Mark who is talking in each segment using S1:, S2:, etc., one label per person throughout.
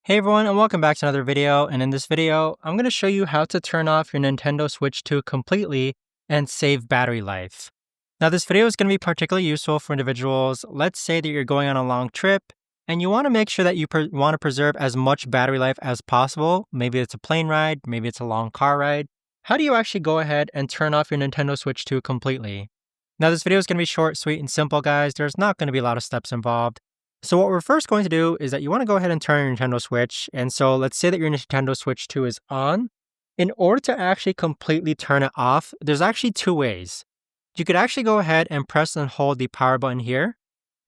S1: Hey everyone, and welcome back to another video. And in this video, I'm going to show you how to turn off your Nintendo Switch 2 completely and save battery life. Now this video is going to be particularly useful for individuals. Let's say that you're going on a long trip and you want to make sure that you want to preserve as much battery life as possible. Maybe it's a plane ride, maybe it's a long car ride. How do you actually go ahead and turn off your Nintendo Switch 2 completely? Now this video is going to be short, sweet, and simple, guys. There's not going to be a lot of steps involved. So what we're first going to do is that you want to go ahead and turn your Nintendo Switch. And so let's say that your Nintendo Switch 2 is on. In order to actually completely turn it off, there's actually two ways. You could actually go ahead and press and hold the power button here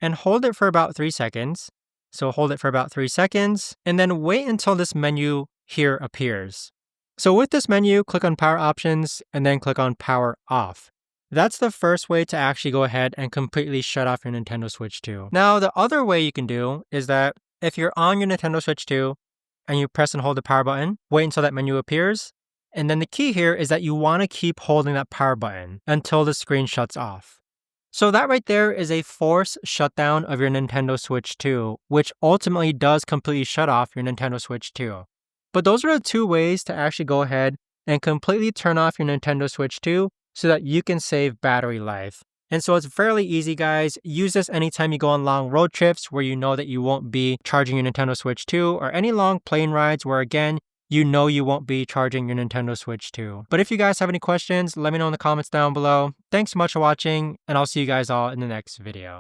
S1: and hold it for about 3 seconds. So hold it for about 3 seconds and then wait until this menu here appears. So with this menu, click on power options and then click on power off. That's the first way to actually go ahead and completely shut off your Nintendo Switch 2. Now, the other way you can do is that if you're on your Nintendo Switch 2 and you press and hold the power button, wait until that menu appears. And then the key here is that you want to keep holding that power button until the screen shuts off. So that right there is a forced shutdown of your Nintendo Switch 2, which ultimately does completely shut off your Nintendo Switch 2. But those are the two ways to actually go ahead and completely turn off your Nintendo Switch 2 so that you can save battery life. And so it's fairly easy, guys. Use this anytime you go on long road trips where you know that you won't be charging your Nintendo Switch 2, or any long plane rides where, again, you know you won't be charging your Nintendo Switch 2. But if you guys have any questions, let me know in the comments down below. Thanks so much for watching, and I'll see you guys all in the next video.